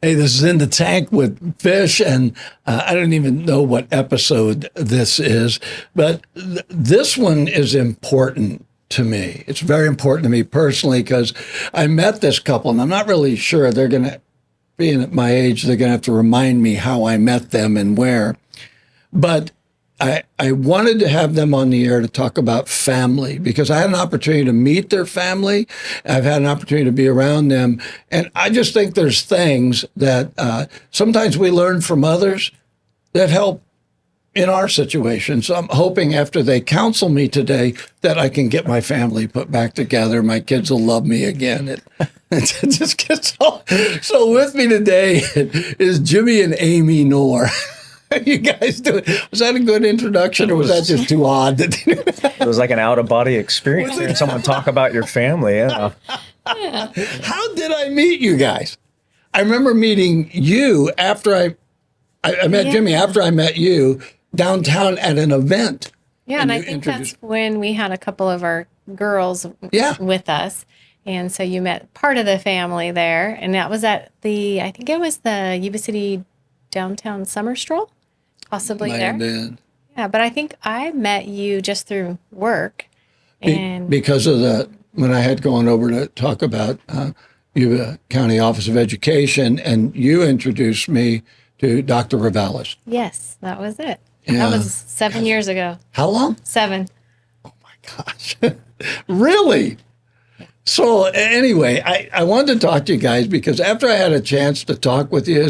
Hey, this is In the Tank with Fish, and I don't even know what episode this is, but this one is important to me. It's very important to me personally because I met this couple, and I'm not really sure they're going to, being at my age, they're going to have to remind me how I met them and where. But I wanted to have them on the air to talk about family because I had an opportunity to meet their family. I've had an opportunity to be around them. And I just think there's things that sometimes we learn from others that help in our situation. So I'm hoping after they counsel me today that I can get my family put back together. My kids will love me again. It just gets so with me today is Jimmy and Amy Nore. How you guys doing? Was that a good introduction, or was that just too odd? It was like an out-of-body experience hearing someone talk about your family. Yeah. How did I meet you guys? I remember meeting you after I met Jimmy, after I met you downtown at an event. Yeah, and I think that's when we had a couple of our girls with us. And so you met part of the family there. And that was at I think it was the Yuba City Downtown Summer Stroll, possibly Might there. have been. Yeah, but I think I met you just through work. And because of when I had gone over to talk about Yuba County Office of Education, and you introduced me to Dr. Rivales. Yes, that was it. Yeah. That was 7 years ago. How long? 7. Oh my gosh. Really? So anyway, I wanted to talk to you guys because after I had a chance to talk with you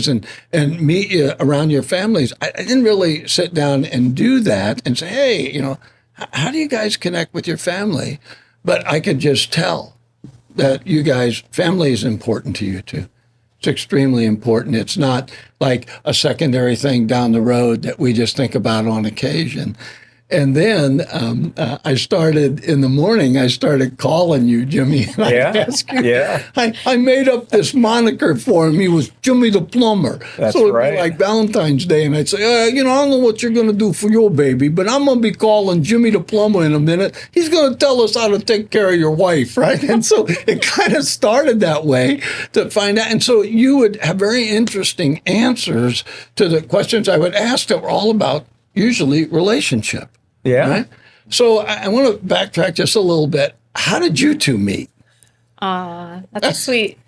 and meet you around your families, I didn't really sit down and do that and say, hey, how do you guys connect with your family? But I could just tell that you guys, family is important to you too. It's extremely important. It's not like a secondary thing down the road that we just think about on occasion. And then I started in the morning. I started calling you, Jimmy. And I made up this moniker for him. He was Jimmy the Plumber. That's so it'd right. be like Valentine's Day, and I'd say, I don't know what you're going to do for your baby, but I'm going to be calling Jimmy the Plumber in a minute. He's going to tell us how to take care of your wife, right? And so it kind of started that way to find out. And so you would have very interesting answers to the questions I would ask that were all about usually relationship. Yeah. Right? So I want to backtrack just a little bit. How did you two meet? That's a sweet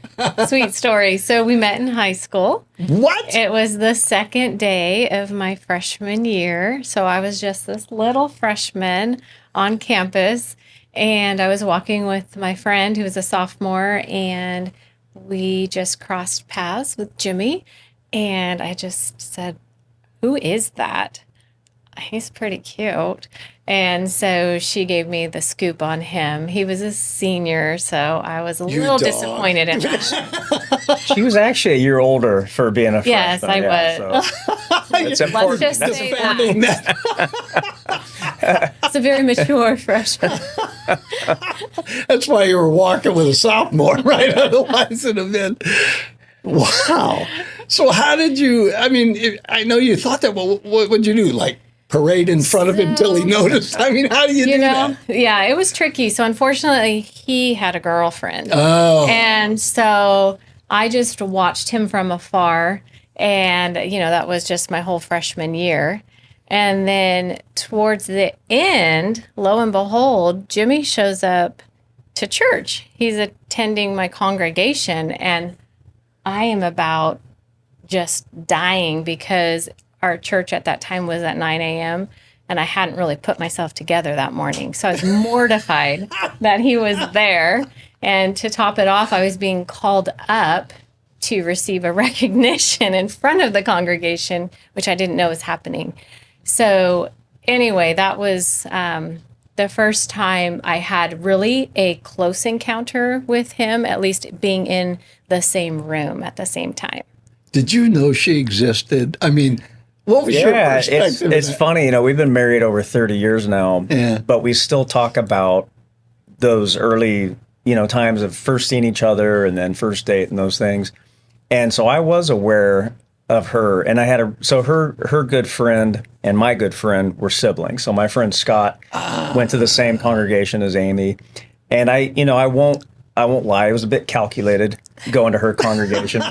story. So we met in high school. What? It was the second day of my freshman year. So I was just this little freshman on campus, and I was walking with my friend who was a sophomore, and we just crossed paths with Jimmy, and I just said, who is that? He's pretty cute. And so she gave me the scoop on him. He was a senior, so I was a little disappointed in that. She was actually a year older for being a freshman. Yes, I was. So it's important. Let's just say that. It's a very mature freshman. That's why you were walking with a sophomore, right? Otherwise it'd have been, wow. So how did you, I know you thought that, well, what would you do? Like, parade in front of him till he noticed? How do you do that? Yeah, it was tricky. So unfortunately, he had a girlfriend. Oh. And so I just watched him from afar. And, that was just my whole freshman year. And then towards the end, lo and behold, Jimmy shows up to church. He's attending my congregation. And I am about just dying because our church at that time was at 9 a.m. and I hadn't really put myself together that morning. So I was mortified that he was there. And to top it off, I was being called up to receive a recognition in front of the congregation, which I didn't know was happening. So anyway, that was the first time I had really a close encounter with him, at least being in the same room at the same time. Did you know she existed? What was your perspective? It's funny, we've been married over 30 years now, but we still talk about those early, times of first seeing each other and then first date and those things. And so I was aware of her, and I had her good friend and my good friend were siblings. So my friend Scott went to the same congregation as Amy, and I won't lie, it was a bit calculated going to her congregation.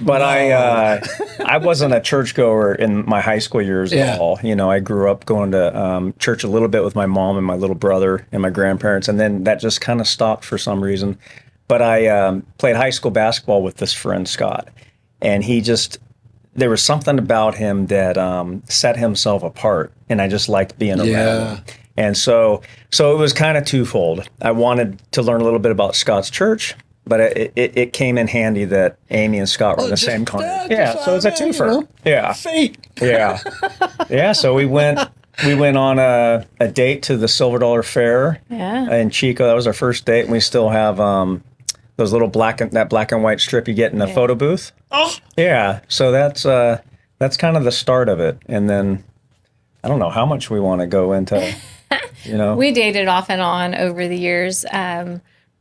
But I wasn't a churchgoer in my high school years at all. I grew up going to church a little bit with my mom and my little brother and my grandparents, and then that just kind of stopped for some reason. But I played high school basketball with this friend, Scott, and there was something about him that set himself apart, and I just liked being around him. And so it was kind of twofold. I wanted to learn a little bit about Scott's church, but it came in handy that Amy and Scott were in the same congregation. Yeah, so it's a twofer. Yeah. Fate. Yeah. Yeah, so we went on a date to the Silver Dollar Fair in Chico. That was our first date, and we still have those little black and white strip you get in the photo booth. Oh. Yeah, so that's kind of the start of it. And then I don't know how much we want to go into, We dated off and on over the years,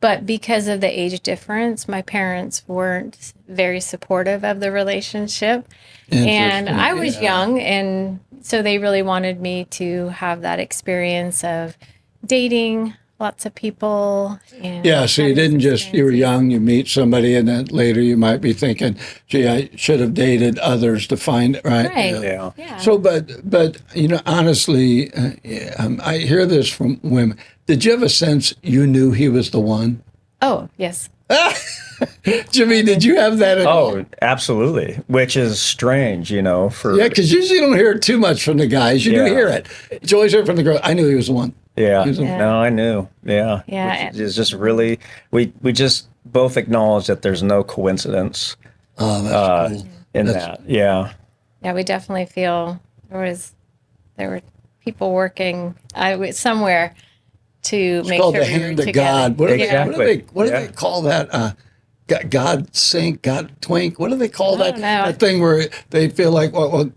but because of the age difference, my parents weren't very supportive of the relationship. And I was young, and so they really wanted me to have that experience of dating lots of people. And so you didn't you were young, you meet somebody, and then later you might be thinking, gee, I should have dated others to find it, right? Right. Yeah. So, but honestly, I hear this from women. Did you have a sense you knew he was the one? Oh, yes. Jimmy, did you have that at all? Oh, absolutely. Which is strange, because usually you don't hear it too much from the guys. You do hear it. You always hear it from the girl. I knew he was the one. Yeah. No, I knew. Yeah. Yeah. Which is just really, we just both acknowledge that there's no coincidence. Oh, that's cool. In that. Yeah. Yeah, we definitely feel there were people working somewhere to make sure the we were hand together. of God. What do Exactly. they call that? God sync, God twink. What do they call that? know. That thing where they feel like, well,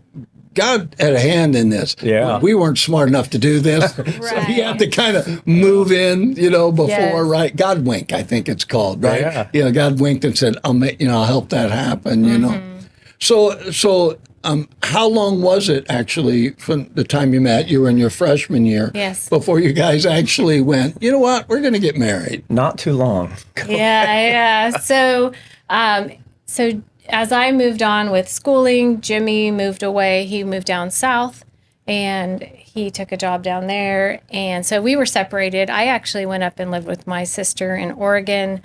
God had a hand in this. Yeah. We weren't smart enough to do this. So he had to kind of move in, before, right? God wink, I think it's called, right? Yeah. God winked and said, I'll help that happen, So how long was it actually from the time you met? You were in your freshman year. Yes. Before you guys actually went, you know what? We're going to get married. Not too long. Yeah. So as I moved on with schooling, Jimmy moved away. He moved down south, and he took a job down there. And so we were separated. I actually went up and lived with my sister in Oregon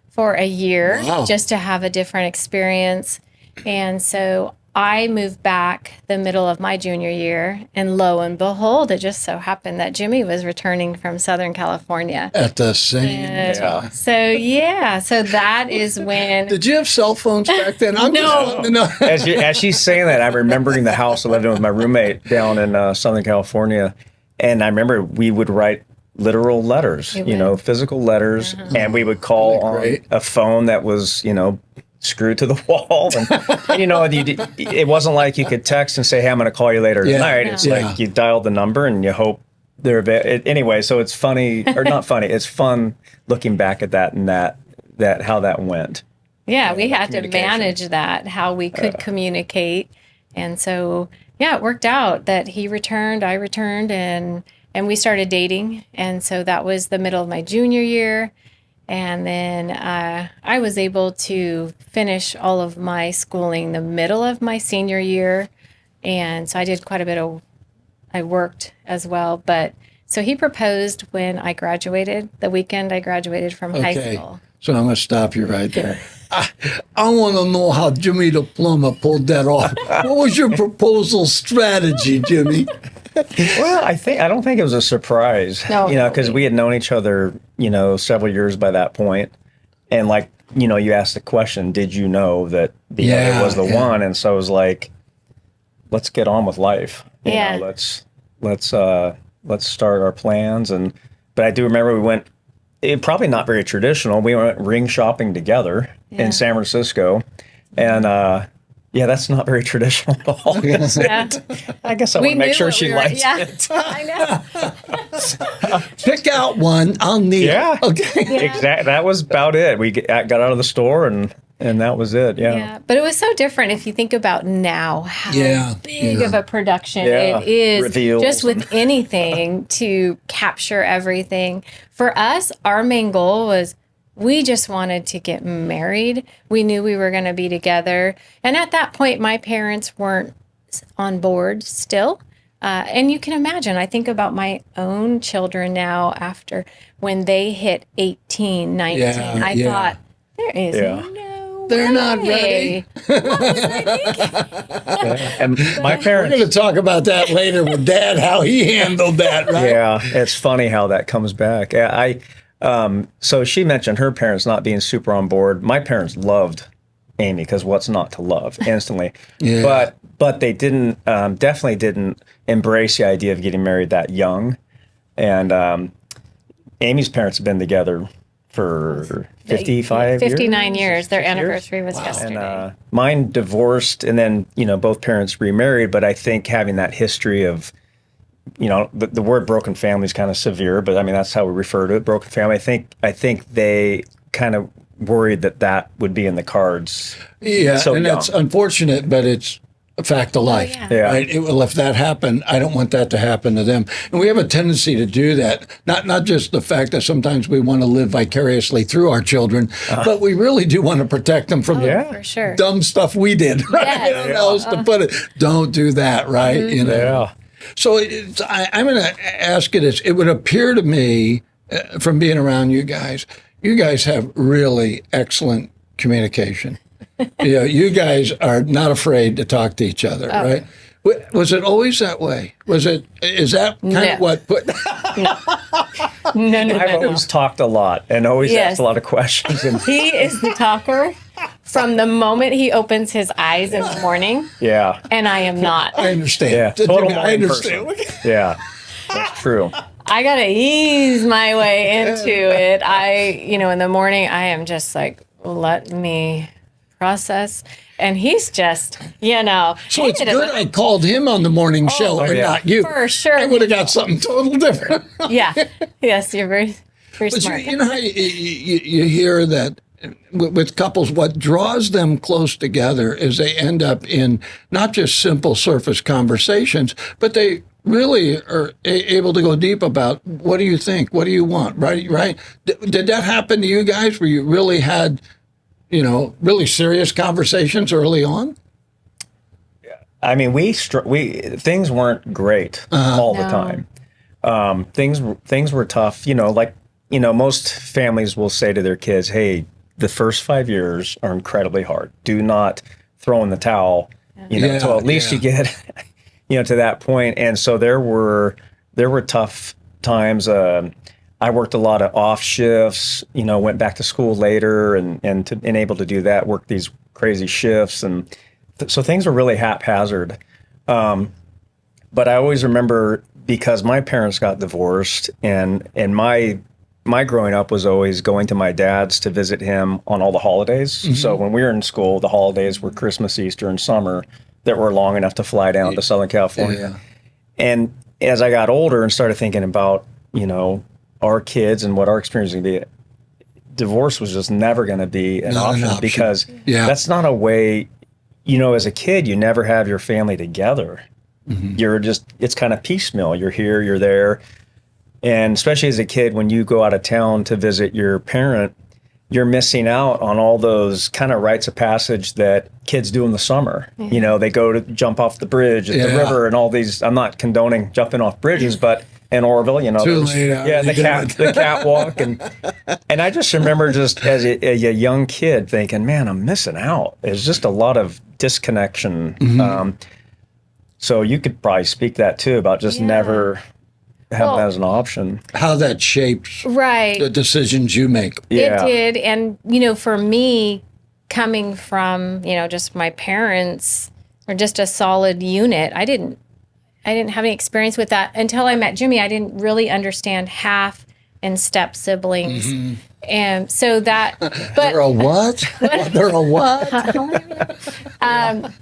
for a year just to have a different experience. And so I moved back the middle of my junior year, and lo and behold, it just so happened that Jimmy was returning from Southern California. At the same time. So that is when... Did you have cell phones back then? No. As she's saying that, I'm remembering the house I lived in with my roommate down in Southern California, and I remember we would write literal letters, physical letters, and we would call on a phone that was, screwed to the wall. And, it wasn't like you could text and say, hey, I'm going to call you later tonight. It's like you dialed the number and you hope they're anyway. So it's funny, or not funny. It's fun looking back at that and that how that went. Yeah, we had to manage that, how we could communicate. And so, it worked out that he returned, I returned, and we started dating. And so that was the middle of my junior year. And then I was able to finish all of my schooling the middle of my senior year. And so I did quite a bit I worked as well. But so he proposed when I graduated, the weekend I graduated from high school. So I'm going to stop you right there. I want to know how Jimmy the plumber pulled that off. What was your proposal strategy, Jimmy? Well, I don't think it was a surprise, because we had known each other, several years by that point. And you asked the question, did you know that the other was the one? And so I was like, let's get on with life. Let's start our plans. But I do remember we went, probably not very traditional. We went ring shopping together in San Francisco. And, that's not very traditional at all. I guess I want to make sure she likes it. I know. Pick out one. I'll need it. Okay. Exactly. That was about it. We got out of the store and and that was it. Yeah. Yeah, but it was so different if you think about now how big of a production it is Reveals. just with anything to capture everything. For us, our main goal was we just wanted to get married. We knew we were going to be together. And at that point, my parents weren't on board still. And you can imagine, I think about my own children now after when they hit 18, 19. I thought, there is no They're not way. ready. What was I thinking? And my We're parents. going to talk about that later with Dad, how he handled that, right? Yeah, it's funny how that comes back. So she mentioned her parents not being super on board. My parents loved Amy because what's not to love instantly. But they didn't definitely didn't embrace the idea of getting married that young. And Amy's parents have been together for 55 59 years. Their anniversary was yesterday. And mine divorced, and then both parents remarried. But I think having that history of the word broken family is kind of severe, but I mean that's how we refer to it, broken family. I think they kind of worried that would be in the cards. Yeah, so and young. that's unfortunate, but it's a fact of life. Right? If that happened, I don't want that to happen to them. And we have a tendency to do that. Not just the fact that sometimes we want to live vicariously through our children, but we really do want to protect them from for sure. dumb stuff we did. Right? Yes. I don't know how else to put it. Don't do that, right? Yeah. So I'm going to ask you this. It would appear to me, from being around you guys have really excellent communication. You guys are not afraid to talk to each other, right? Was it always that way? Is that kind of what put... No. I've always talked a lot and always asked a lot of questions. And He is the talker from the moment he opens his eyes in the morning, and I am not. I understand. yeah, total I morning understand. person. Yeah, that's true. I got to ease my way into it. In the morning, I am just like, let me process. And he's just, So it's hey, good I called him on the morning show and not you. For sure. I would have got something total different. Yeah. Yes, you're very, very But smart. you know how you hear that with couples, what draws them close together is they end up in not just simple surface conversations, but they really are able to go deep about what do you think? What do you want? Right? Did that happen to you guys where you really had, really serious conversations early on? I mean, things weren't great all the time. Things were tough. Most families will say to their kids, "Hey, the first 5 years are incredibly hard. Do not throw in the towel. Until at least you get, to that point." And so there were tough times. I worked a lot of off shifts. Went back to school later, and able to do that, work these crazy shifts, and so things were really haphazard. But I always remember, because my parents got divorced, and my growing up was always going to my dad's to visit him on all the holidays. Mm-hmm. So when we were in school, the holidays were Christmas, Easter, and summer that were long enough to fly down to Southern California. Yeah. And as I got older and started thinking about, our kids and what our experience was going to be, divorce was just never going to be an option, because that's not a way, as a kid, you never have your family together. Mm-hmm. It's kind of piecemeal. You're here, you're there. And especially as a kid, when you go out of town to visit your parent, you're missing out on all those kind of rites of passage that kids do in the summer. Mm-hmm. They go to jump off the bridge at the river and all these. I'm not condoning jumping off bridges, but in Orville, Too late. The catwalk. And I just remember, just as a young kid, thinking, man, I'm missing out. There's just a lot of disconnection. Mm-hmm. So you could probably speak that too, about just never have that as an option. How that shapes the decisions you make. Yeah. It did. And, for me, coming from, just my parents or just a solid unit, I didn't have any experience with that until I met Jimmy. I didn't really understand half and step siblings. Mm-hmm. And so that, but they're a what? They're a what?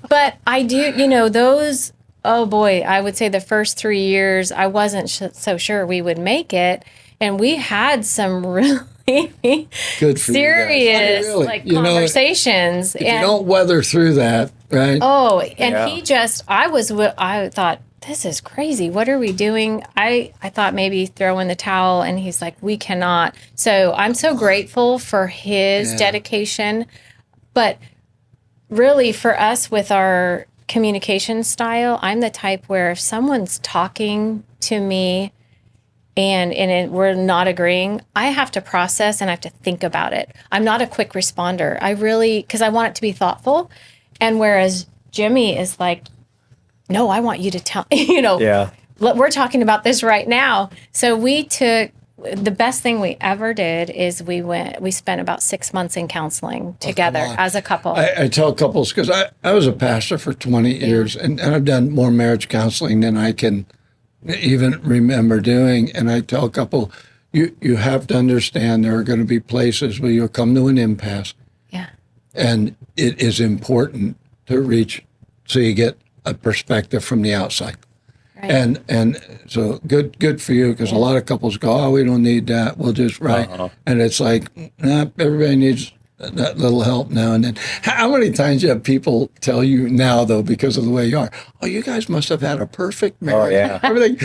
But I do, those, oh boy, I would say the first 3 years, I wasn't so sure we would make it. And we had some really Good for serious you guys. like You know, conversations. if you don't weather through that, right? Oh, and Yeah. he just, I thought, this is crazy. What are we doing? I thought maybe throw in the towel, and he's like, we cannot. So I'm so grateful for his dedication. But really, for us with our communication style, I'm the type where if someone's talking to me we're not agreeing, I have to process and I have to think about it. I'm not a quick responder. I really, because I want it to be thoughtful. And whereas Jimmy is like, no, I want you to tell, Yeah. we're talking about this right now. So we took, the best thing we ever did is we spent about 6 months in counseling together as a couple. I tell couples, because I was a pastor for 20 years, and I've done more marriage counseling than I can even remember doing. And I tell a couple, you have to understand there are going to be places where you'll come to an impasse. Yeah. And it is important to reach so you get a perspective from the outside. Right. And so good for you, because a lot of couples go, oh, we don't need that. We'll just and it's like, nah, everybody needs that little help now and then. How many times you have people tell you now, though, because of the way you are, oh, you guys must have had a perfect marriage. Oh, yeah. Everything,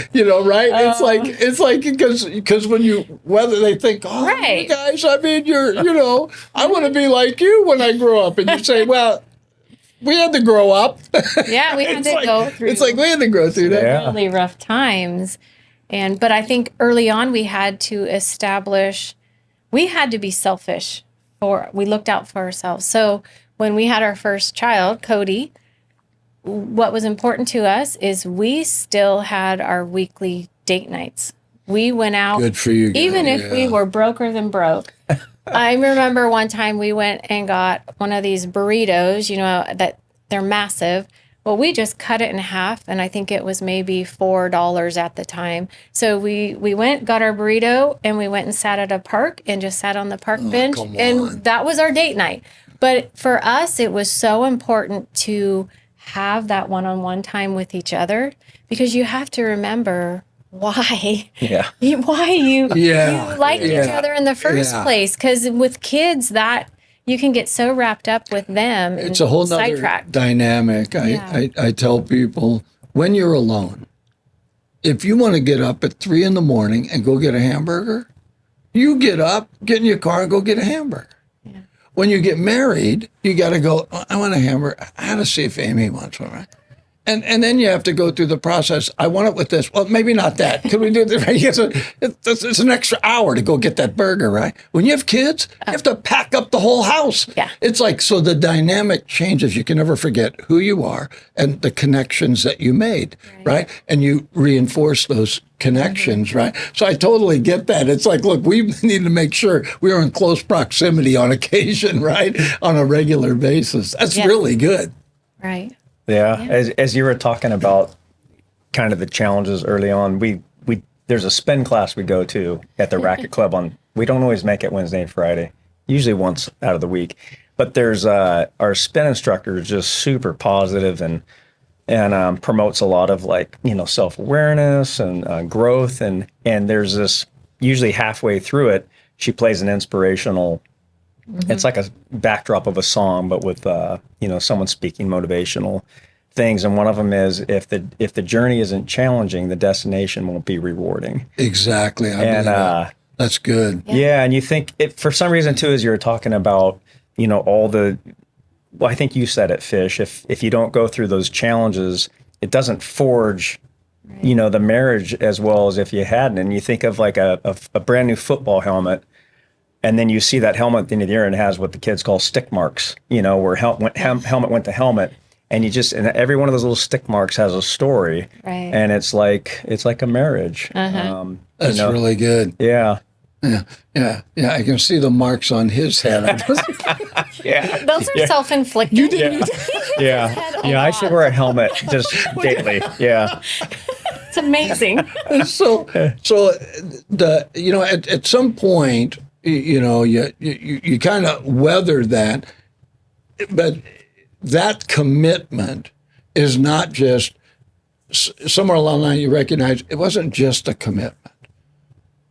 right? It's like because when whether they think, oh, you guys, I mean, I want to be like you when I grow up, and you say, well, we had to grow up. Yeah, we had to go through. It's like we had to go through that. Yeah. Really rough times. But I think early on we had to be selfish. We looked out for ourselves. So when we had our first child, Cody, what was important to us is we still had our weekly date nights. We went out. Good for you guys. Even if we were broker than broke. I remember one time we went and got one of these burritos, that they're massive. Well, we just cut it in half, and I think it was maybe $4 at the time. So we went, got our burrito, and we went and sat at a park and just sat on the park bench, and that was our date night. But for us, it was so important to have that one-on-one time with each other, because you have to remember why you liked each other in the first place. Because with kids, that you can get so wrapped up with them. It's a whole nother dynamic. I tell people, when you're alone, if you want to get up at 3 a.m. and go get a hamburger, you get up, get in your car, and go get a hamburger. Yeah. When you get married, you got to go, I want a hamburger. I got to see if Amy wants one, right? And then you have to go through the process. I want it with this. Well, maybe not that. Can we do this? It's an extra hour to go get that burger, right? When you have kids, you have to pack up the whole house. Yeah. It's like, so the dynamic changes. You can never forget who you are and the connections that you made, right? And you reinforce those connections, right? So I totally get that. It's like, look, we need to make sure we are in close proximity on occasion, right? On a regular basis. That's really good. Right. Yeah. As you were talking about kind of the challenges early on, we there's a spin class we go to at the Racket Club we don't always make it Wednesday and Friday, usually once out of the week. But there's our spin instructor is just super positive and promotes a lot of self-awareness and growth. And there's this, usually halfway through it, she plays an inspirational, it's like a backdrop of a song, but with someone speaking motivational things. And one of them is, if the journey isn't challenging, the destination won't be rewarding. Exactly. That's good. Yeah, and you think for some reason too, as you were talking about, I think you said it, Fish. If you don't go through those challenges, it doesn't forge, the marriage as well as if you hadn't. And you think of like a brand new football helmet. And then you see that helmet at the end of the year and it has what the kids call stick marks, where helmet went to helmet. And and every one of those little stick marks has a story. Right. And it's like a marriage. Uh-huh. That's really good. Yeah. Yeah. I can see the marks on his head. Yeah. Those are self-inflicted. You did. Yeah. I should wear a helmet just daily. Yeah. It's amazing. So at some point, you kind of weather that, but that commitment is not just somewhere along the line. You recognize it wasn't just a commitment.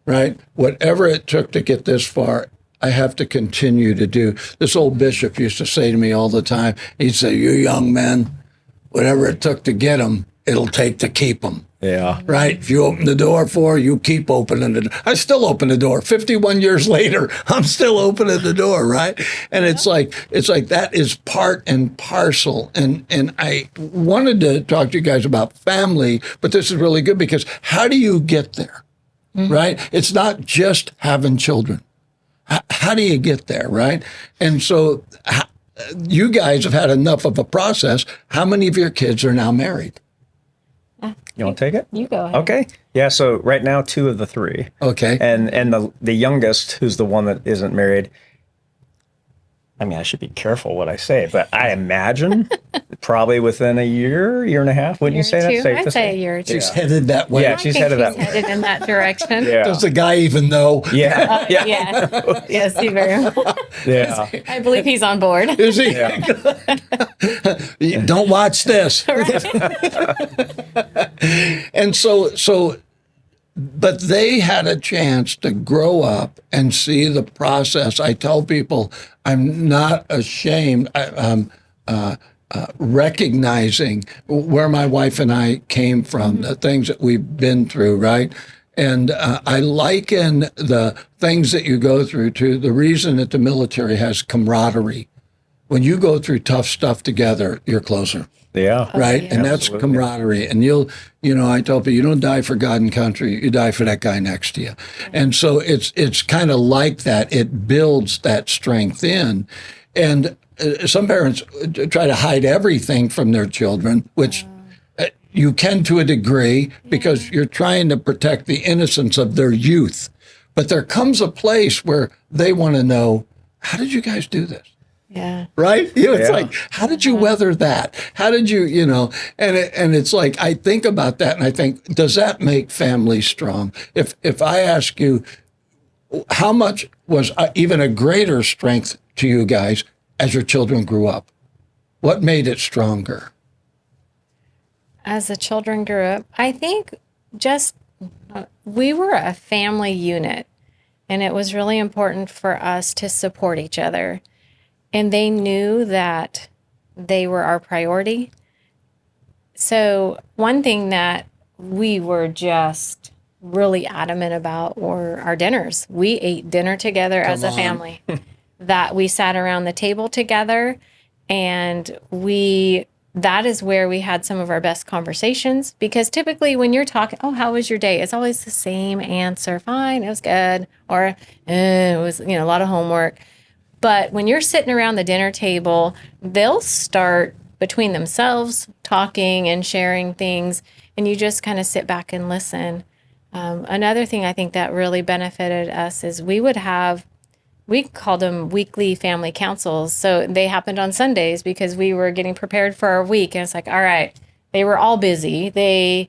right? Whatever it took to get this far, I have to continue to do. This old bishop used to say to me all the time, he'd say, "You young men, whatever it took to get them, it'll take to keep them." Yeah. Right? If you open the door for her, you keep opening it. I still open the door. 51 years later, I'm still opening the door, right? And it's like that is part and parcel. And I wanted to talk to you guys about family, but this is really good because how do you get there? Right? It's not just having children. How do you get there, right? And so you guys have had enough of a process. How many of your kids are now married? You want to take it? You go ahead. Okay. Yeah. So right now, 2 of the 3. Okay. And the youngest, who's the one that isn't married. I mean, I should be careful what I say, but I imagine probably within a year and a half. Wouldn't you say that's safe I'd to say a say? year or two. She's headed that way. Yeah, I she's think headed that way. headed in that direction. Yeah. Does the guy even know? Yeah. Yeah. Yeah. Yes, he very much. Yeah. I believe he's on board. Is he? Yeah. Don't watch this. And so, but they had a chance to grow up and see the process. I tell people I'm not ashamed. Recognizing where my wife and I came from, the things that we've been through, right? And I liken the things that you go through to the reason that the military has camaraderie. When you go through tough stuff together, you're closer. Yeah. Right. yeah. And that's camaraderie. And I tell people, you don't die for God and country, you die for that guy next to you. And so it's kind of like that. It builds that strength in. And some parents try to hide everything from their children, which you can to a degree because you're trying to protect the innocence of their youth. But there comes a place where they want to know, how did you guys do this? Yeah. Right? It's Yeah. like, how did you weather that? How did you, and it's like, I think about that and I think, does that make families strong? If I ask you, how much was even a greater strength to you guys as your children grew up? What made it stronger? As the children grew up, I think just we were a family unit, and it was really important for us to support each other. And they knew that they were our priority. So one thing that we were just really adamant about were our dinners. We ate dinner together as a family. That we sat around the table together, and that is where we had some of our best conversations, because typically when you're talking, "Oh, how was your day?" It's always the same answer. "Fine, it was good," or "It was, a lot of homework." But when you're sitting around the dinner table, they'll start between themselves talking and sharing things, and you just kind of sit back and listen. Another thing I think that really benefited us is we called them weekly family councils. So they happened on Sundays because we were getting prepared for our week. And it's like, all right, they were all busy. They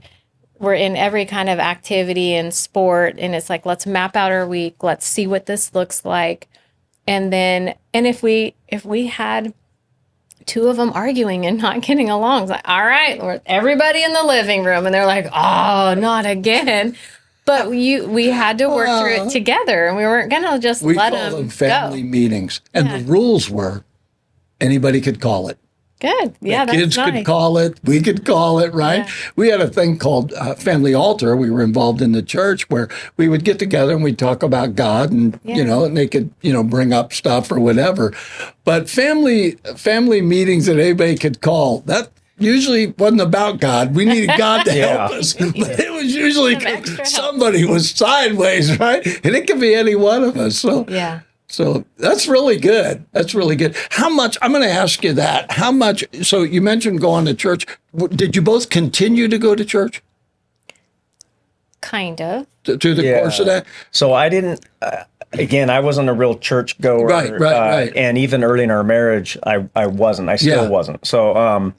were in every kind of activity and sport. And it's like, let's map out our week. Let's see what this looks like. And if we had 2 of them arguing and not getting along, it's like, all right, everybody in the living room. And they're like, oh, not again. But we had to work through it together, and we weren't going to just We let call them them family go. meetings. And the rules were anybody could call it. Good. Yeah, that's Kids nice. could call it. We could call it, right? Yeah. We had a thing called Family Altar. We were involved in the church where we would get together and we'd talk about God and, and they could, bring up stuff or whatever. But family meetings that anybody could call, that usually wasn't about God. We needed God to help us. But it was usually Some extra help. somebody was sideways, right? And it could be any one of us. So Yeah. So that's really good. That's really good. How much, I'm going to ask you that. How much, so you mentioned going to church. Did you both continue to go to church Kind of. through the course of that? So I didn't, again, I wasn't a real church goer. Right. And even early in our marriage, I wasn't. I still wasn't. So,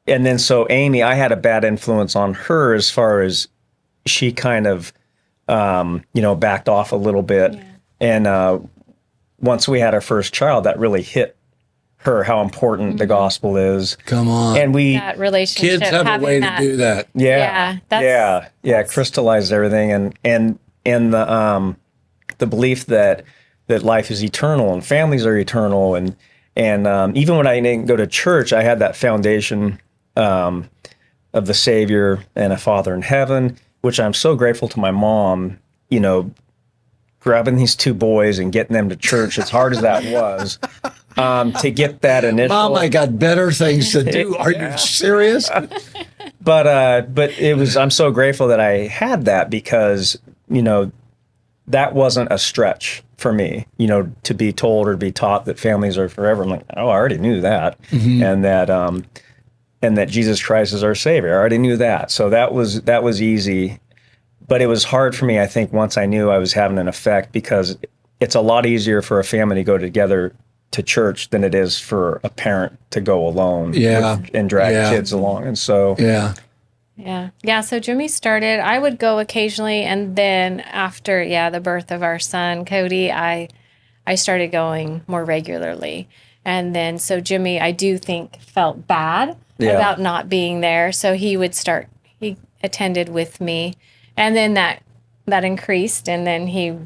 and then so Amy, I had a bad influence on her as far as she kind of, backed off a little bit. Yeah. And once we had our first child, that really hit her how important the gospel is. Come on. And That relationship. Kids have a way to do that. Yeah. Crystallized everything. And and the belief that life is eternal and families are eternal, and even when I didn't go to church, I had that foundation of the Savior and a Father in heaven, which I'm so grateful to my mom, grabbing these two boys and getting them to church, as hard as that was, to get that initial. Mom, I got better things to do. Are you serious? But it was. I'm so grateful that I had that, because that wasn't a stretch for me. To be told or be taught that families are forever. I'm like, oh, I already knew that, and that Jesus Christ is our Savior. I already knew that, so that was easy. But it was hard for me, I think, once I knew I was having an effect, because it's a lot easier for a family to go together to church than it is for a parent to go alone and drag kids along. And so Yeah. So Jimmy started, I would go occasionally. And then after, the birth of our son, Cody, I started going more regularly. And then, so Jimmy, I do think, felt bad about not being there. So he attended with me. And then that increased, and then he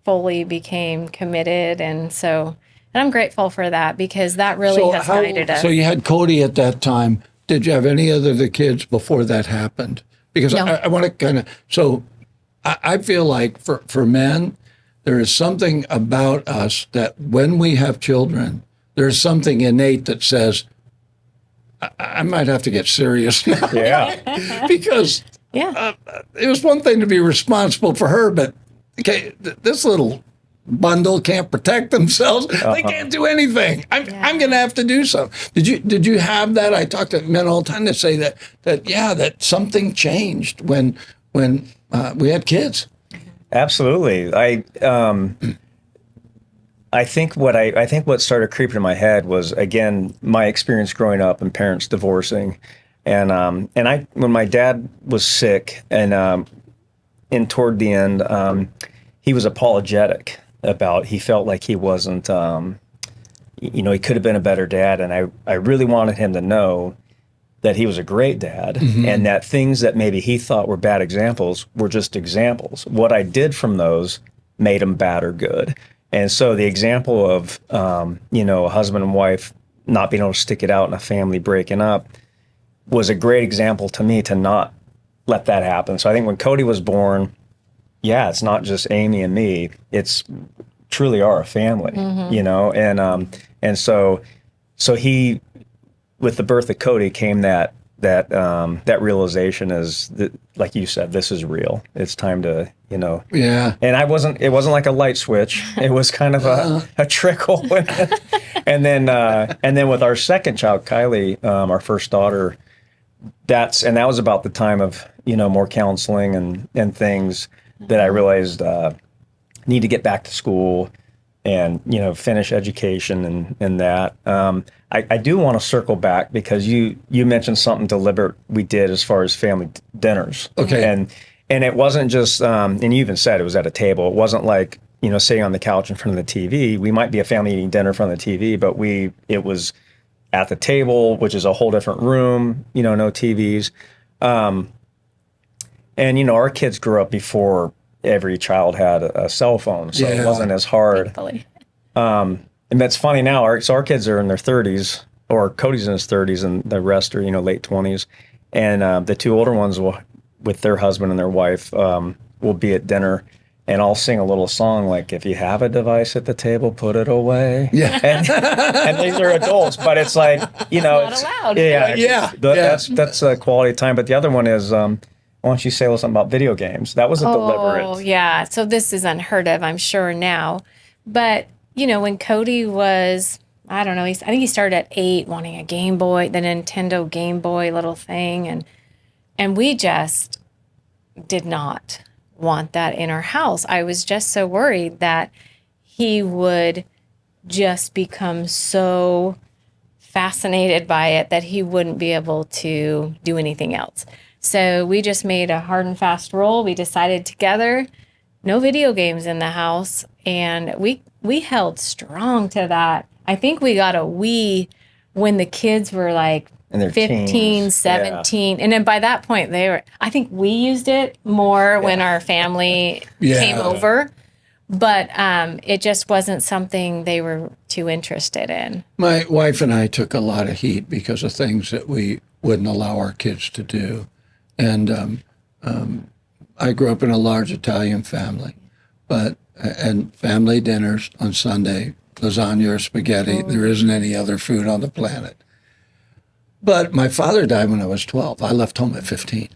fully became committed. And I'm grateful for that, because that really has guided us. So you had Cody at that time. Did you have any other the kids before that happened? Because No. I want to kind of, so I feel like for men, there is something about us that when we have children, there's something innate that says, I might have to get serious now. Yeah. Because it was one thing to be responsible for her, but okay, this little bundle can't protect themselves. They can't do anything. I'm going to have to do something. Did you have that? I talk to men all the time that say that something changed when we had kids. Absolutely. I think what started creeping in my head was, again, my experience growing up and parents divorcing. And when my dad was sick, and toward the end, he was apologetic about, he felt like he wasn't, he could have been a better dad. And I really wanted him to know that he was a great dad, and that things that maybe he thought were bad examples were just examples. What I did from those made him bad or good. And so the example of, a husband and wife not being able to stick it out and a family breaking up was a great example to me to not let that happen. So I think when Cody was born, it's not just Amy and me, it's truly our family, and so he, with the birth of Cody came that realization is that, like you said, this is real. It's time to, And it wasn't like a light switch. It was kind of a trickle. And then with our second child, Kylie, our first daughter, that was about the time of, more counseling and things that I realized need to get back to school and, finish education and that. I do want to circle back, because you mentioned something deliberate we did as far as family dinners. Okay. And it wasn't just, and you even said it was at a table. It wasn't like, sitting on the couch in front of the TV. We might be a family eating dinner in front of the TV, but it was at the table, which is a whole different room, no TVs. And, our kids grew up before every child had a cell phone, so it wasn't as hard. Thankfully. And that's funny now. Our kids are in their 30s, or Cody's in his 30s, and the rest are, late 20s. And the two older ones with their husband and their wife, will be at dinner, and I'll sing a little song like, if you have a device at the table, put it away. Yeah. And these are adults, but it's like, Not allowed. That's a quality time. But the other one is, why don't you say a little something about video games? That was a deliberate. Oh, yeah. So this is unheard of, I'm sure, now. But, when Cody was, I don't know, I think he started at 8 wanting a Game Boy, the Nintendo Game Boy little thing. And we just did not want that in our house. I was just so worried that he would just become so fascinated by it that he wouldn't be able to do anything else. So we just made a hard and fast rule. We decided together, no video games in the house. And we held strong to that. I think we got a Wii when the kids were like In their 15, teens. 17. And then by that point, I think we used it more when our family came over. But it just wasn't something they were too interested in. My wife and I took a lot of heat because of things that we wouldn't allow our kids to do. And I grew up in a large Italian family, and family dinners on Sunday, lasagna or spaghetti. There isn't any other food on the planet. But my father died when I was 12. I left home at 15.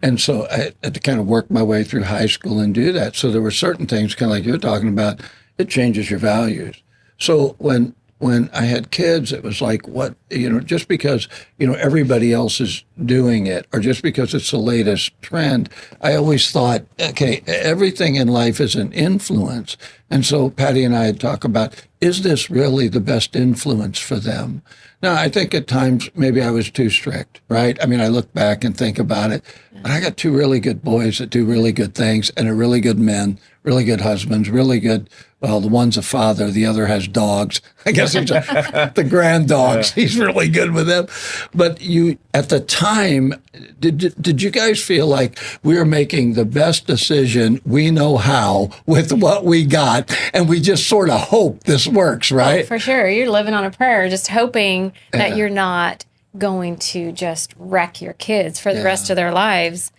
And so I had to kind of work my way through high school and do that. So there were certain things, kind of like you're talking about, it changes your values. So when I had kids, it was like, what, just because, everybody else is doing it, or just because it's the latest trend, I always thought, okay, everything in life is an influence. And so Patty and I had talked about, is this really the best influence for them? Now, I think at times maybe I was too strict, right? I mean, I look back and think about it, but I got two really good boys that do really good things and are really good men, really good husbands, really good. Well, the one's a father, the other has dogs. I guess it's the grand dogs. He's really good with them. But you, at the time, did you guys feel like we were making the best decision we know how with what we got, and we just sort of hope this works, right? Oh, for sure. You're living on a prayer, just hoping that you're not going to just wreck your kids for the rest of their lives.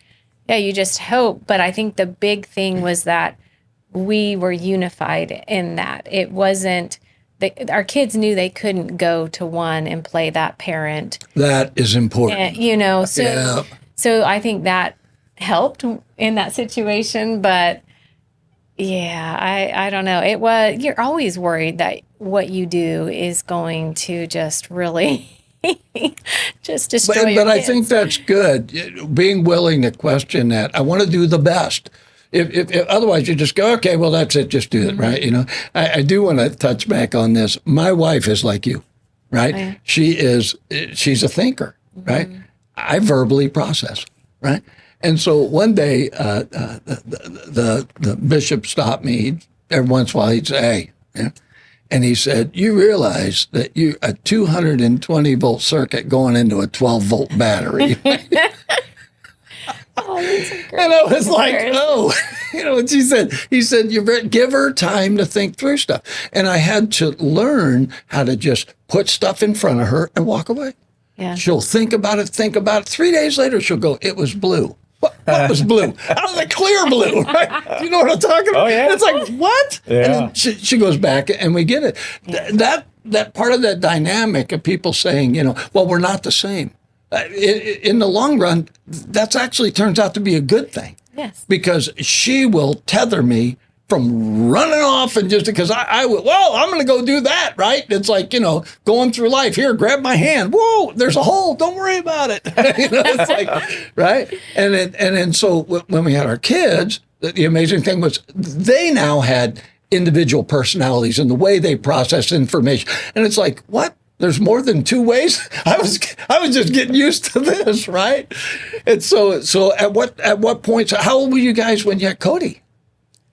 Yeah, you just hope. But I think the big thing was that we were unified in that. It wasn't, our kids knew they couldn't go to one and play that parent. That is important. And, so I think that helped in that situation. But yeah, I don't know. You're always worried that what you do is going to just really just destroy your But I kids. think that's good. Being willing to question that. I want to do the best. If otherwise you just go, okay, well, that's it. Just do it, right? I do want to touch back on this. My wife is like you, right? Yeah. She's a thinker, right? I verbally process, right? And so one day, the bishop stopped me. Every once in a while, he'd say, "Hey," and he said, "You realize that you a 220 volt circuit going into a 12 volt battery." Oh, that's a great And I was like, comparison. oh, what she said? He said, give her time to think through stuff. And I had to learn how to just put stuff in front of her and walk away. Yeah. She'll think about it. 3 days later, she'll go, it was blue. What was blue? Out of the clear blue, right? You know what I'm talking about? Oh, yeah. It's like, what? Yeah. And then she goes back and we get it. That part of that dynamic of people saying, well, we're not the same. In the long run, that's actually turns out to be a good thing. Yes. Because she will tether me from running off and just because I'm going to go do that, right? It's like, going through life. Here, grab my hand. Whoa, there's a hole. Don't worry about it. It's like, right? And then so when we had our kids, the amazing thing was they now had individual personalities and the way they process information. And it's like, what? There's more than two ways. I was just getting used to this, right? And so at what point? How old were you guys when you had Cody?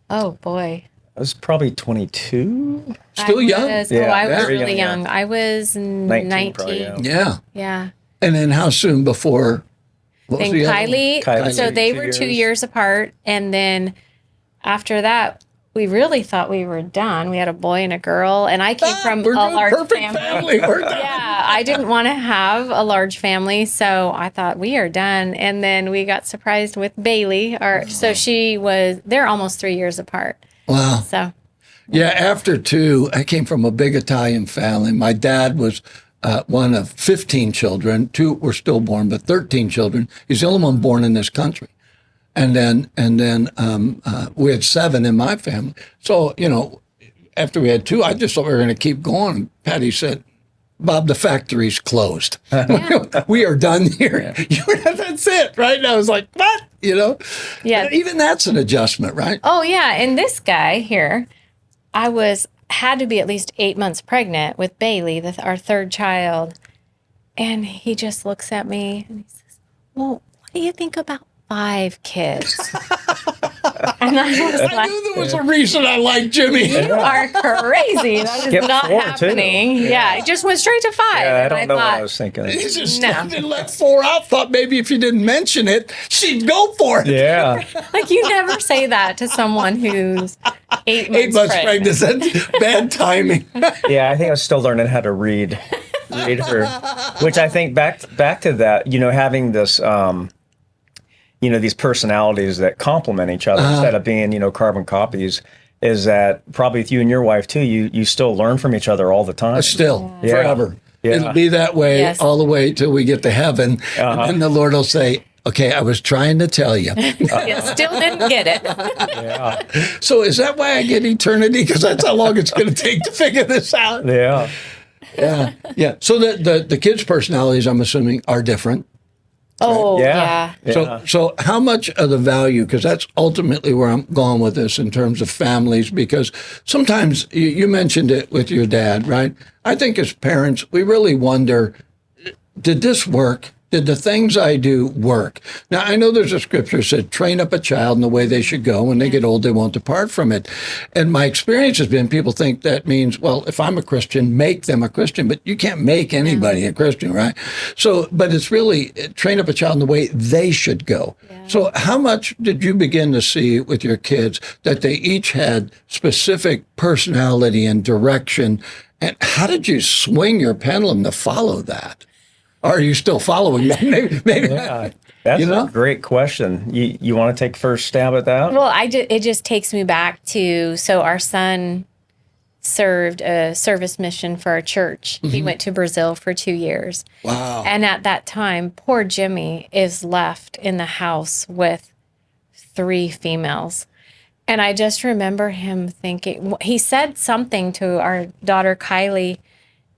Oh, boy. I was probably 22. Still young. I was very really young, young. I was 19. probably, yeah. Yeah. Yeah. And then how soon before? What was Then the other one? Kylie. so they 2 were 2 years. years apart. And then after that, we really thought we were done. We had a boy and a girl. And I came from We're a doing large perfect family. We're done. Yeah, I didn't want to have a large family, so I thought we are done. And then we got surprised with Bailey. So they're almost 3 years apart. Wow. So Yeah. After two, I came from a big Italian family. My dad was one of 15 children. Two were stillborn, but 13 children. He's the only one born in this country. And then we had 7 in my family. So, after we had 2, I just thought we were going to keep going. Patty said, Bob, the factory's closed. We are done here. That's it, right? And I was like, what? Yeah. Even that's an adjustment, right? Oh yeah, and this guy here, I had to be at least 8 months pregnant with Bailey, our third child, and he just looks at me and he says, "Well, what do you think about 5 kids?" And I was I like, knew there was a reason I liked Jimmy. you are crazy. That is Skip not 4 too. happening. Yeah, it just went straight to 5. Yeah, I And don't know what I thought, was thinking. He just No. didn't let 4 out. Thought maybe if you didn't mention it, she'd go for it. Yeah. like, you never say that to someone who's 8 months, 8 months pregnant. That's bad timing. Yeah, I think I was still learning how to read her, which I think back to that, having this, these personalities that complement each other instead of being, carbon copies, is that probably with you and your wife too, you still learn from each other all the time. Still, Yeah. forever. Yeah. It'll be that way Yes. all the way till we get to heaven. And then the Lord will say, okay, I was trying to tell you. You still didn't get it. Yeah. So is that why I get eternity? Because that's how long it's going to take to figure this out. Yeah. Yeah. Yeah. So the kids' personalities, I'm assuming, are different. Oh, Yeah. yeah. So how much of the value, because that's ultimately where I'm going with this in terms of families, because sometimes you mentioned it with your dad, right? I think as parents, we really wonder, did this work? Did the things I do work? Now, I know there's a scripture that said, train up a child in the way they should go. When they get old, they won't depart from it. And my experience has been people think that means, well, if I'm a Christian, make them a Christian. But you can't make anybody a Christian, right? So, but it's really train up a child in the way they should go. So how much did you begin to see with your kids that they each had specific personality and direction? And how did you swing your pendulum to follow that? Or are you still following that? Maybe. Yeah. That's a great question. You want to take first stab at that? Well, it just takes me back to, so our son served a service mission for our church. He went to Brazil for 2 years. Wow. And at that time, poor Jimmy is left in the house with 3 females. And I just remember him thinking, he said something to our daughter Kylie,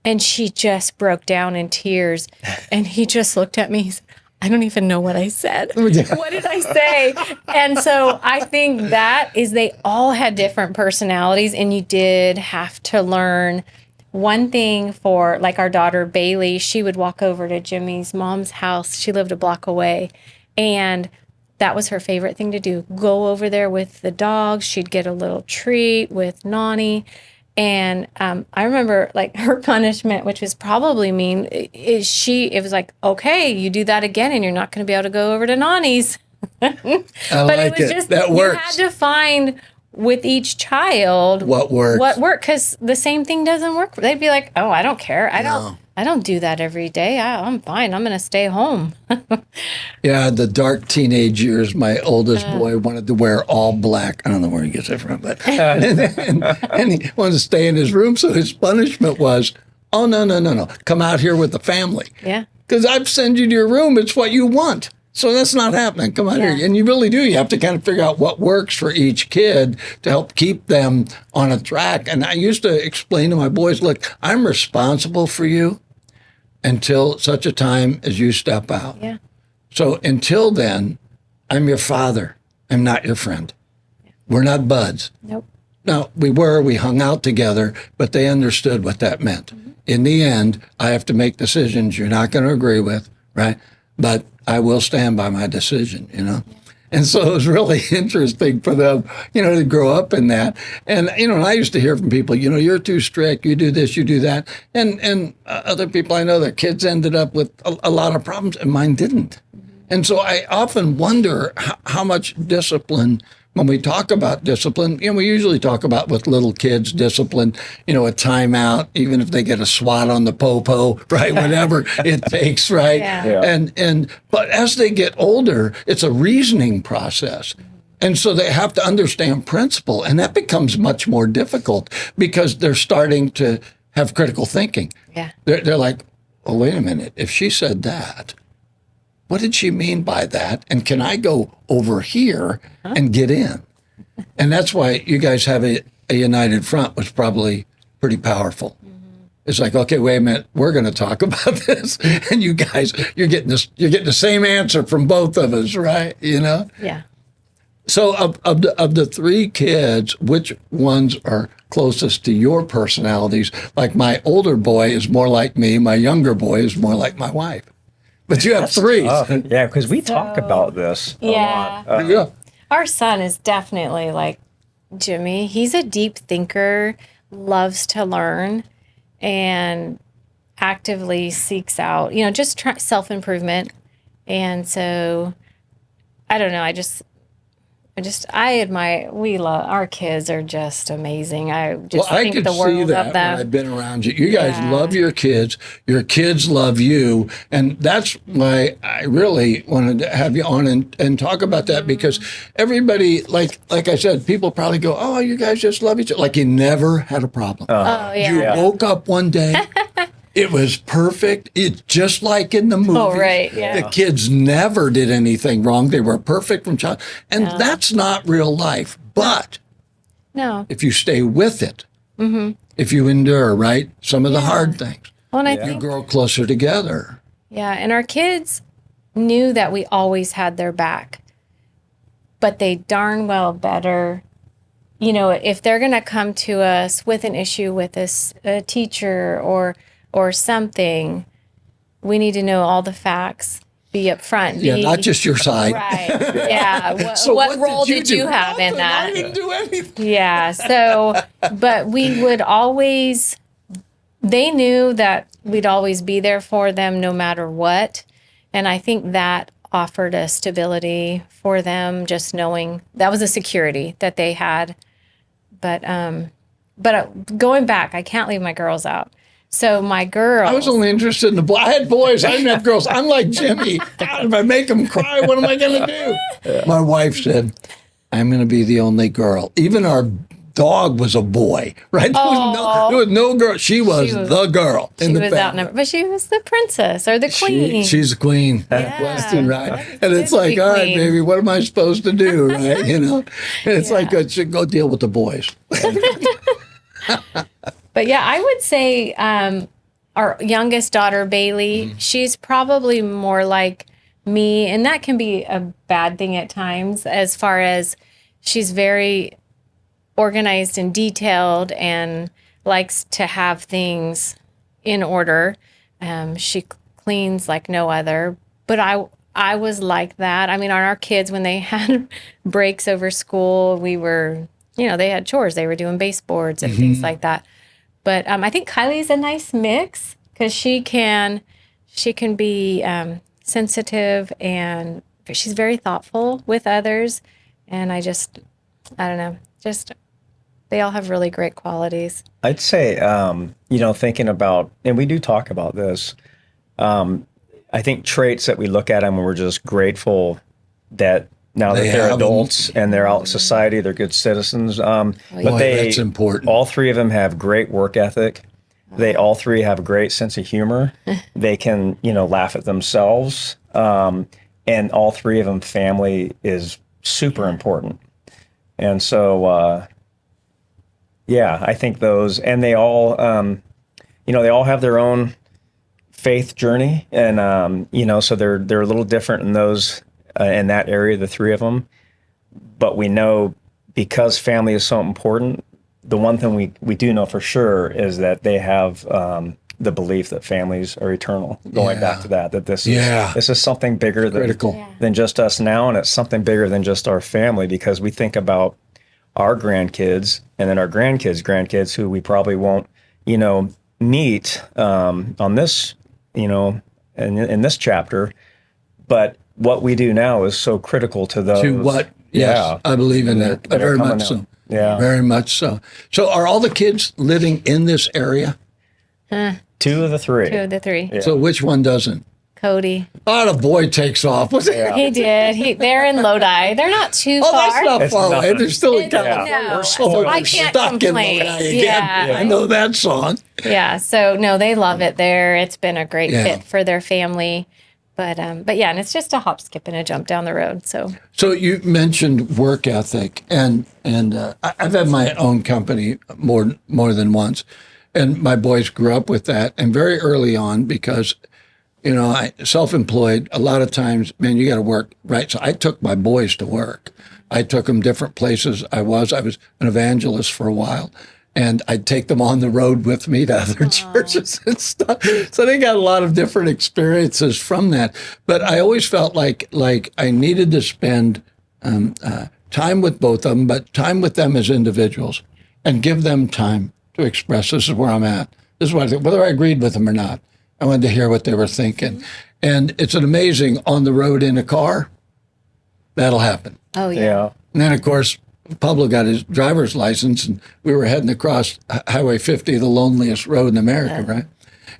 and she just broke down in tears. And he just looked at me. He said, I don't even know what I said. What did I say? And so I think that is, they all had different personalities, and you did have to learn. One thing for, like, our daughter Bailey, she would walk over to Jimmy's mom's house. She lived a block away. And that was her favorite thing to do. Go over there with the dogs. She'd get a little treat with Nani. And I remember, like, her punishment, which was probably mean, it was like, okay, you do that again and you're not going to be able to go over to Nani's. I But like it was it. just, That you works. had to find with each child What works. because the same thing doesn't work. They'd be like, oh, I don't care. I don't do that every day. I'm fine. I'm going to stay home. Yeah, the dark teenage years, my oldest boy wanted to wear all black. I don't know where he gets it from, but and he wanted to stay in his room. So his punishment was, oh, no. Come out here with the family. Yeah. Because I've sent you to your room. It's what you want. So that's not happening. Come out here. And you really do. You have to kind of figure out what works for each kid to help keep them on a track. And I used to explain to my boys, look, I'm responsible for you until such a time as you step out. Yeah. So until then, I'm your father. I'm not your friend. We're not buds. Nope. Now, we hung out together, but they understood what that meant. In the end, I have to make decisions you're not going to agree with, right? But I will stand by my decision, And so it was really interesting for them, to grow up in that. And, and I used to hear from people, you're too strict, you do this, you do that. And other people I know, their kids ended up with a lot of problems, and mine didn't. And so I often wonder how much discipline, when we talk about discipline, we usually talk about with little kids discipline, a timeout, even if they get a swat on the popo, right? Whatever it takes, right? Yeah. But as they get older, it's a reasoning process. And so they have to understand principle, and that becomes much more difficult because they're starting to have critical thinking. Yeah. They're like, oh, wait a minute, if she said that, what did she mean by that? And can I go over here and get in? And that's why you guys have a united front was probably pretty powerful. It's like, okay, wait a minute, we're going to talk about this, and you guys, you're getting the same answer from both of us, right? Yeah. So of the 3 kids, which ones are closest to your personalities? Like my older boy is more like me, my younger boy is more like my wife. But you have 3. Yeah, because we talk about this a lot. Yeah. Our son is definitely like Jimmy. He's a deep thinker, loves to learn, and actively seeks out, just self-improvement. And so, I don't know. I admire, we love, our kids are just amazing. I just I think could the see world that of when I've them. been around you. You guys Yeah. love your kids love you. And that's why I really wanted to have you on and talk about that, because everybody, like I said, people probably go, oh, you guys just love each other. Like you never had a problem. Oh, yeah. You woke up one day. It was perfect. It's just like in the movie. Oh, right, yeah. The kids never did anything wrong. They were perfect from child. And that's not real life. But No. if you stay with it, if you endure, right, some of the hard things, Well, and I you think, grow closer together. yeah, and our kids knew that we always had their back, but they darn well better, if they're going to come to us with an issue with a teacher or something, we need to know all the facts, be upfront. Yeah, not just your side. Right. Yeah. What, So what role did do? you have in Nothing. that? I didn't do anything. Yeah. So, but we would always, they knew that we'd always be there for them no matter what. And I think that offered a stability for them, just knowing that was a security that they had. But going back, I can't leave my girls out. So my girls. I was only interested in the boys. I had boys. I didn't have girls. I'm like Jimmy. God, if I make them cry, what am I going to do? My wife said, I'm going to be the only girl. Even our dog was a boy, right? There was no girl. She was the girl in the She was family. outnumbered, but she was the princess or the queen. She's a queen. Yeah. Question, right? It's And it's good to like, be all right, queen. baby, what am I supposed to do, right? And it's like, go deal with the boys. But yeah, I would say our youngest daughter, Bailey, she's probably more like me. And that can be a bad thing at times, as far as she's very organized and detailed and likes to have things in order. She cleans like no other. But I was like that. I mean, on our kids, when they had breaks over school, we were, they had chores. They were doing baseboards and things like that. But I think Kylie's a nice mix, because she can be sensitive, and she's very thoughtful with others. And I don't know, they all have really great qualities. I'd say, thinking about, and we do talk about this, I think traits that we look at them and we're just grateful that now that they're adults and they're out in society, they're good citizens. But that's important. All three of them have great work ethic. They all three have a great sense of humor. They can, laugh at themselves. And all three of them, family is super important. And so, I think those, and they all, they all have their own faith journey, and so they're a little different in those in that area, the three of them. But we know, because family is so important, the one thing we do know for sure is that they have the belief that families are eternal. Going back to that this is something bigger than just us now, and it's something bigger than just our family, because we think about our grandkids and then our grandkids who we probably won't meet on this in this chapter, but what we do now is so critical to those. To what? Yes, I believe in that. Very much so. Yeah. Very much so. So are all the kids living in this area? Two of the three. Yeah. So which one doesn't? Cody. Oh, the boy takes off. He did. They're in Lodi. They're not too far. That's not It's far away. nothing. They're still in California. No. We're spoiled. I They're can't stuck complain. in Lodi again. Yeah. I know that song. Yeah. So no, they love it there. It's been a great fit for their family. But yeah, and it's just a hop, skip, and a jump down the road. So you mentioned work ethic, and I've had my own company more than once, and my boys grew up with that, and very early on, because I self-employed, a lot of times, man, you got to work, right? So I took my boys to work. I took them different places. I was an evangelist for a while, and I'd take them on the road with me to other churches and stuff. So they got a lot of different experiences from that. But I always felt like I needed to spend time with both of them, but time with them as individuals, and give them time to express, this is where I'm at. This is what I think, whether I agreed with them or not. I wanted to hear what they were thinking. And it's an amazing on the road in a car, that'll happen. Oh, yeah. Yeah. And then, of course, Pablo got his driver's license, and we were heading across Highway 50, the loneliest road in America, right?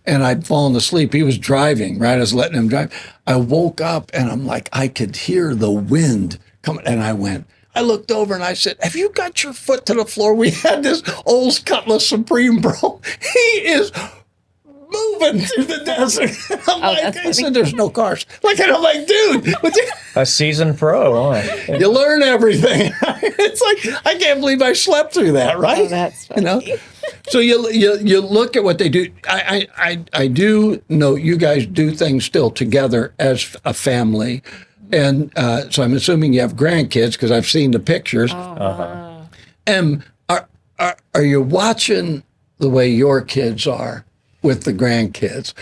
And I'd fallen asleep. He was driving, right? I was letting him drive. I woke up, and I'm like, I could hear the wind coming. And I looked over, and I said, have you got your foot to the floor? We had this old Cutlass Supreme, bro. He is moving through the desert. I'm I said, there's no cars. And I'm like, dude. A seasoned pro, huh? You learn everything. It's like, I can't believe I slept through that, right? Oh, that's funny. So you look at what they do. I do know you guys do things still together as a family. And so I'm assuming you have grandkids because I've seen the pictures. And are you watching the way your kids are with the grandkids?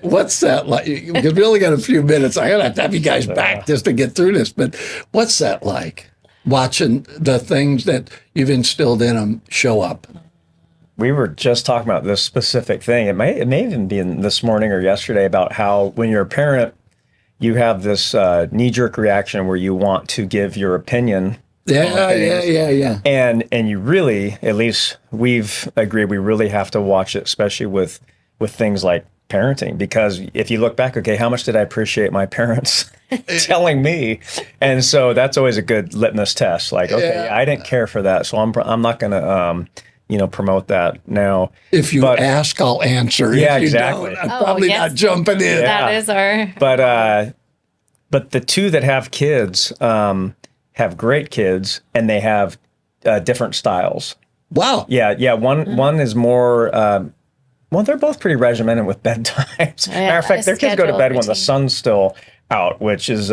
What's that like? Because we only got a few minutes. I gotta have you guys back just to get through this. But what's that like? Watching the things that you've instilled in them show up. We were just talking about this specific thing. It may even be this morning or yesterday about how when you're a parent, you have this knee-jerk reaction where you want to give your opinion. Yeah. And you really, at least we've agreed, we really have to watch it, especially with things like parenting, because if you look back, okay, how much did I appreciate my parents telling me? And so that's always a good litmus test. Like, okay, I didn't care for that, so I'm not going to promote that now. If you ask, I'll answer. Yeah, if you exactly. Don't, I'm probably not jumping in. That is our. But the two that have kids have great kids, and they have different styles. Wow. Yeah. One is more. Well, they're both pretty regimented with bedtimes. Matter of fact, their kids go to bed when the sun's still out, which is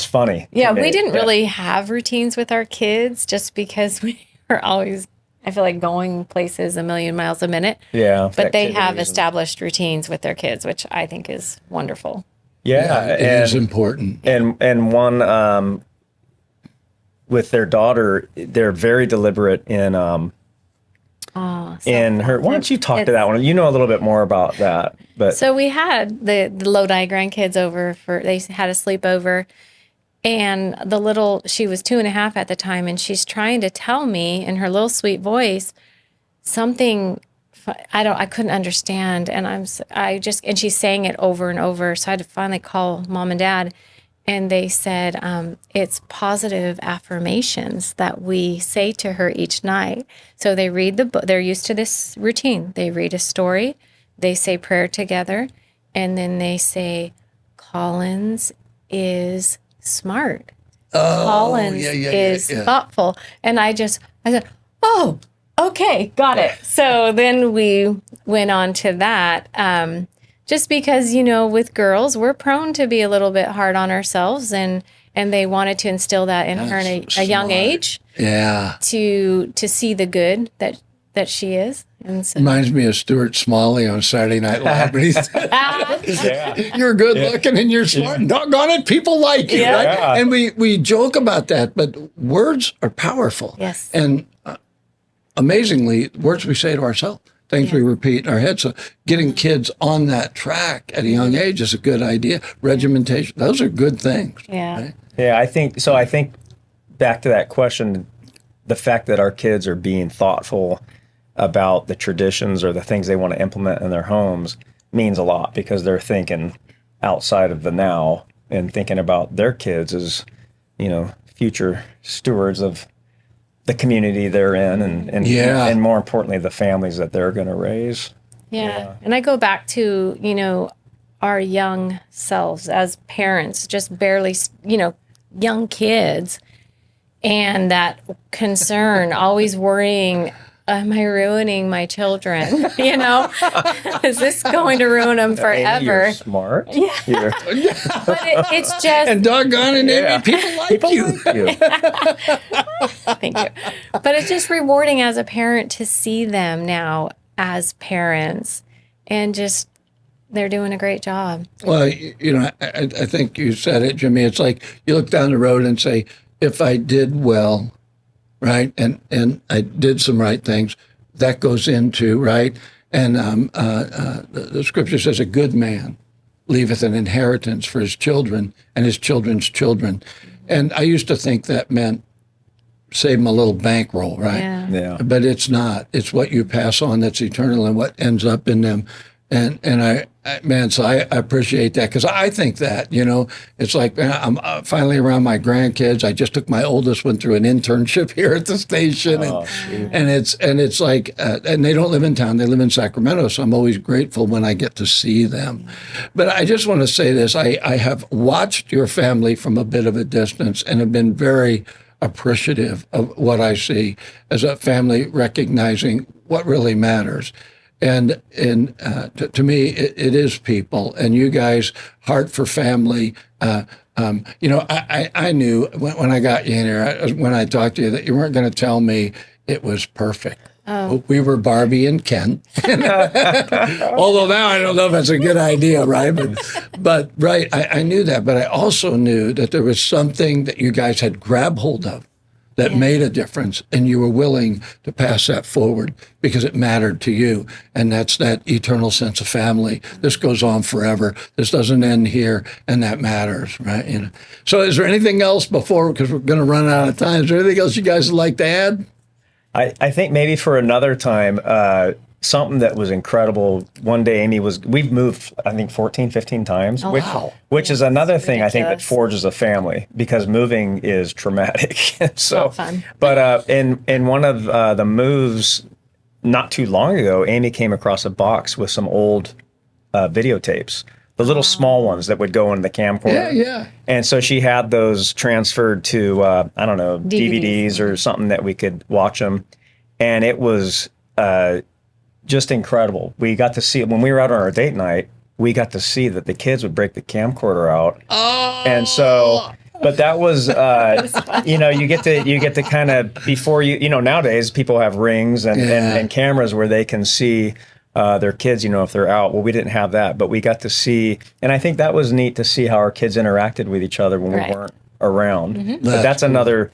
funny. Yeah, we didn't really have routines with our kids just because we were always, I feel like, going places a million miles a minute. Yeah. But they have established routines with their kids, which I think is wonderful. Yeah, it is important. And one with their daughter, they're very deliberate in her. Why don't you talk to that one? You know a little bit more about that. But so we had the Lodi grandkids over they had a sleepover, and she was 2.5 at the time, and she's trying to tell me in her little sweet voice something I couldn't understand, and and she's saying it over and over. So I had to finally call mom and dad, and they said it's positive affirmations that we say to her each night. So they read the book. They're used to this routine. They read a story, they say prayer together, and then they say, Collins is smart. Collins is thoughtful. And I said, oh, okay, got it. So then we went on to that. Just because, with girls, we're prone to be a little bit hard on ourselves, and they wanted to instill that in her at a young age. Yeah. To see the good that she is. And so, reminds me of Stuart Smalley on Saturday Night Live. But he said, you're good looking and you're smart. And doggone it, people like you, right? Yeah. And we joke about that, but words are powerful. Yes. And amazingly, words we say to ourselves. Things we repeat in our head. So getting kids on that track at a young age is a good idea. Regimentation, those are good things. Yeah. Right? Yeah, I think back to that question, the fact that our kids are being thoughtful about the traditions or the things they want to implement in their homes means a lot, because they're thinking outside of the now and thinking about their kids as, future stewards of the community they're in, and more importantly, the families that they're going to raise. Yeah. And I go back to, our young selves as parents, just barely, young kids, and that concern, always worrying, am I ruining my children? Is this going to ruin them forever? Amy, you're smart. Yeah. But it's just... And doggone it, Amy, people like you. Thank you. But it's just rewarding as a parent to see them now as parents, and just they're doing a great job. Well, I think you said it, Jimmy. It's like you look down the road and say, if I did well, right, and I did some right things, that goes into, right, and the scripture says a good man leaveth an inheritance for his children and his children's children. And I used to think that meant save them a little bankroll, right? Yeah. Yeah. But it's not. It's what you pass on that's eternal and what ends up in them. And so I appreciate that, because I think that, it's like, man, I'm finally around my grandkids. I just took my oldest one through an internship here at the station, and it's like, and they don't live in town; they live in Sacramento. So I'm always grateful when I get to see them. But I just want to say this: I have watched your family from a bit of a distance and have been very appreciative of what I see as a family recognizing what really matters. And to me, it is people, and you guys' heart for family. I knew when I got you in here, when I talked to you, that you weren't going to tell me it was perfect. Oh. We were Barbie and Ken. Although now I don't know if that's a good idea, right? But right, I knew that. But I also knew that there was something that you guys had grabbed hold of that made a difference, and you were willing to pass that forward because it mattered to you. And that's that eternal sense of family. This goes on forever. This doesn't end here, and that matters, right? So is there anything else before, because we're going to run out of time, is there anything else you guys would like to add? I think maybe for another time, something that was incredible. One day, we've moved, I think, 14, 15 times, which is another thing I think that forges a family, because moving is traumatic. So, fun. But in one of the moves not too long ago, Amy came across a box with some old videotapes, the little small ones that would go into the camcorder. Yeah. And so she had those transferred to, I don't know, DVDs or something that we could watch them. And it was just incredible. We got to see, when we were out on our date night, we got to see that the kids would break the camcorder out. Oh. And so, but that was, you get to kind of, before nowadays people have rings and cameras where they can see their kids, if they're out. Well, we didn't have that, but we got to see, and I think that was neat to see how our kids interacted with each other when we weren't around. Mm-hmm. But that's another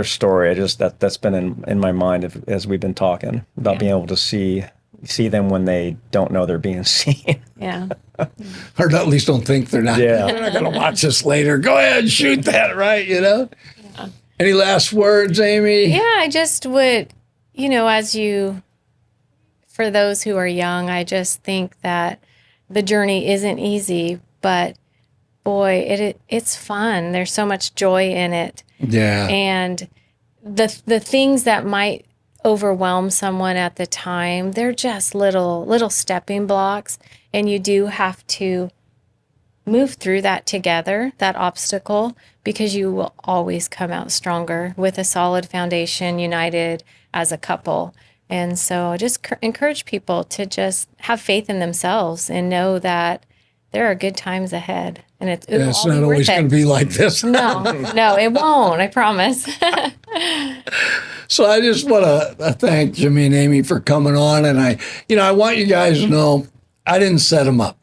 story. That's been in my mind as we've been talking about being able to see them when they don't know they're being seen. Yeah. Or at least don't think they're not. Yeah. We're not going to watch this later. Go ahead, shoot that, right? Yeah. Any last words, Amy? Yeah, I just would, for those who are young, I just think that the journey isn't easy, but boy, it's fun. There's so much joy in it. Yeah. And the things that might overwhelm someone at the time, they're just little stepping blocks, and you do have to move through that together, that obstacle, because you will always come out stronger with a solid foundation, united as a couple. And so I just encourage people to just have faith in themselves and know that there are good times ahead. And it's not always going to be like this. No, it won't. I promise. So I just want to thank Jimmy and Amy for coming on. And I want you guys to know I didn't set them up.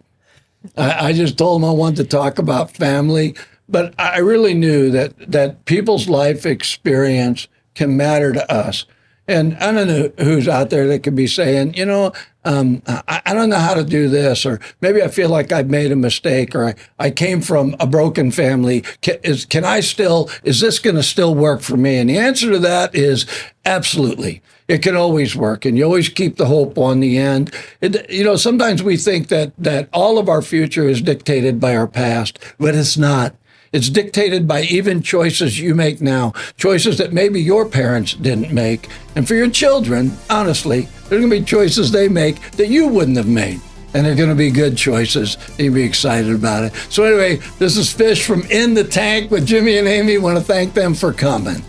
I just told them I wanted to talk about family. But I really knew that people's life experience can matter to us. And I don't know who's out there that could be saying, I don't know how to do this, or maybe I feel like I've made a mistake, or I came from a broken family. Is this going to still work for me? And the answer to that is absolutely. It can always work, and you always keep the hope on the end. Sometimes we think that all of our future is dictated by our past, but it's not. It's dictated by even choices you make now, choices that maybe your parents didn't make. And for your children, honestly, there's going to be choices they make that you wouldn't have made. And they're going to be good choices. You'll be excited about it. So anyway, this is Fish from In the Tank with Jimmy and Amy. Want to thank them for coming.